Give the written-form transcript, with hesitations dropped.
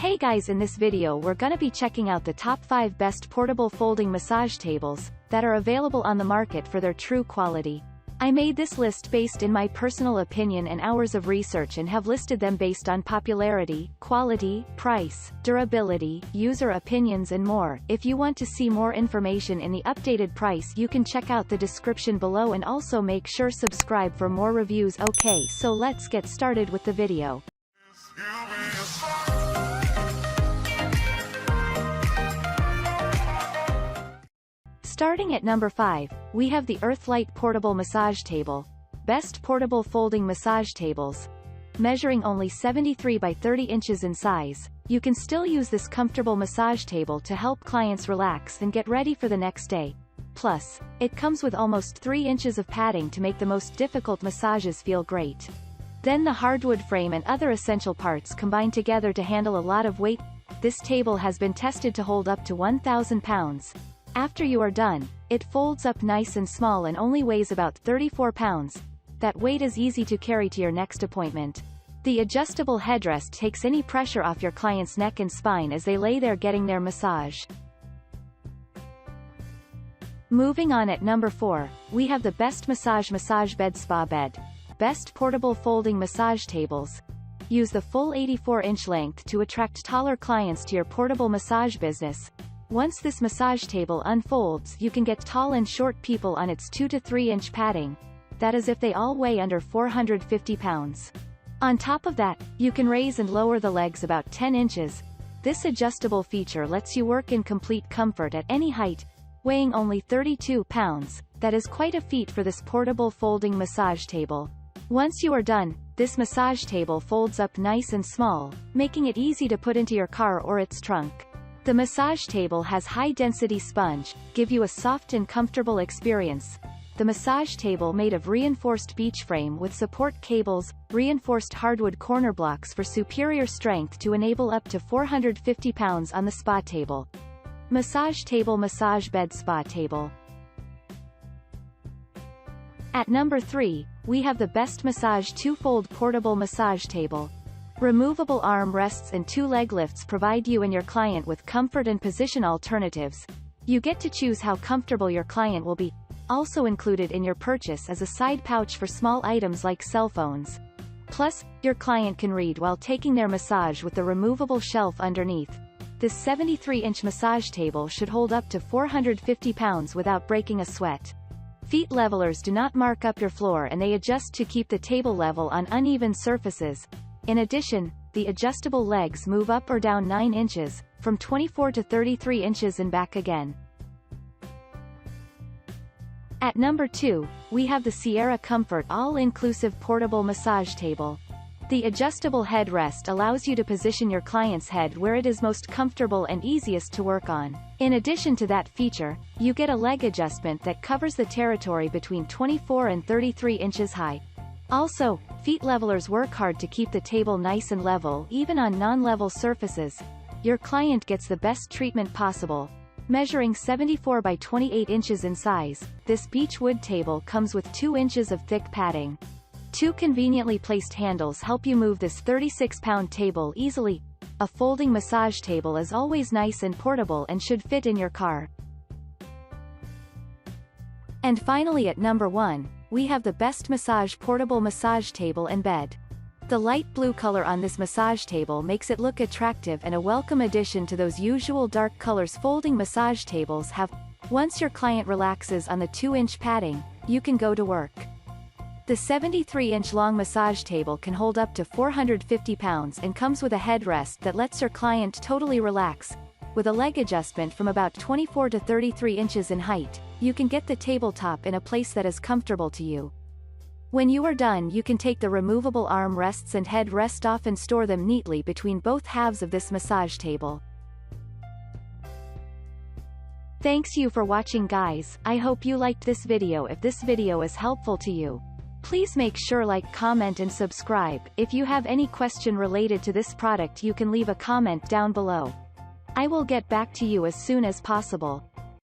Hey guys, in this video we're gonna be checking out the top 5 best portable folding massage tables that are available on the market for their true quality. I made this list based in my personal opinion and hours of research and have listed them based on popularity, quality, price, durability, user opinions and more. If you want to see more information in the updated price, you can check out the description below and also make sure subscribe for more reviews. Okay, so let's get started with the video. Starting at number 5, we have the EARTHLITE Portable Massage Table. Best portable folding massage tables. Measuring only 73 by 30 inches in size, you can still use this comfortable massage table to help clients relax and get ready for the next day. Plus, it comes with almost 3 inches of padding to make the most difficult massages feel great. Then the hardwood frame and other essential parts combine together to handle a lot of weight. This table has been tested to hold up to 1,000 pounds. After you are done, it folds up nice and small and only weighs about 34 pounds. That weight is easy to carry to your next appointment. The adjustable headrest takes any pressure off your client's neck and spine as they lay there getting their massage. Moving on, at number 4, we have the Best Massage Bed Spa Bed. Best portable folding massage tables. Use the full 84-inch length to attract taller clients to your portable massage business. Once this massage table unfolds, you can get tall and short people on its 2 to 3 inch padding. That is if they all weigh under 450 pounds. On top of that, you can raise and lower the legs about 10 inches. This adjustable feature lets you work in complete comfort at any height, weighing only 32 pounds. That is quite a feat for this portable folding massage table. Once you are done, this massage table folds up nice and small, making it easy to put into your car or its trunk. The massage table has high-density sponge, give you a soft and comfortable experience. The massage table made of reinforced beach frame with support cables, reinforced hardwood corner blocks for superior strength to enable up to 450 pounds on the spa table. Massage table, massage bed, spa table. At number 3, we have the Best Massage 2-Fold Portable Massage Table. Removable arm rests and 2 leg lifts provide you and your client with comfort and position alternatives. You get to choose how comfortable your client will be. Also included in your purchase is a side pouch for small items like cell phones. Plus, your client can read while taking their massage with the removable shelf underneath. This 73-inch massage table should hold up to 450 pounds without breaking a sweat. Feet levelers do not mark up your floor and they adjust to keep the table level on uneven surfaces. In addition, the adjustable legs move up or down 9 inches, from 24 to 33 inches and back again. At number 2, we have the Sierra Comfort All-Inclusive Portable Massage Table. The adjustable headrest allows you to position your client's head where it is most comfortable and easiest to work on. In addition to that feature, you get a leg adjustment that covers the territory between 24 and 33 inches high. Also, feet levelers work hard to keep the table nice and level even on non-level surfaces. Your client gets the best treatment possible. Measuring 74 by 28 inches in size, this beech wood table comes with 2 inches of thick padding. 2 conveniently placed handles help you move this 36-pound table easily. A folding massage table is always nice and portable and should fit in your car. And finally, at number 1, we have the Best Massage Portable Massage Table and Bed. The light blue color on this massage table makes it look attractive and a welcome addition to those usual dark colors folding massage tables have. Once your client relaxes on the 2-inch padding, you can go to work. The 73-inch long massage table can hold up to 450 pounds and comes with a headrest that lets your client totally relax. With a leg adjustment from about 24 to 33 inches in height, you can get the tabletop in a place that is comfortable to you. When you are done, you can take the removable arm rests and head rest off and store them neatly between both halves of this massage table. Thanks you for watching, guys. I hope you liked this video. If this video is helpful to you, please make sure like, comment and subscribe. If you have any question related to this product, you can leave a comment down below. I will get back to you as soon as possible.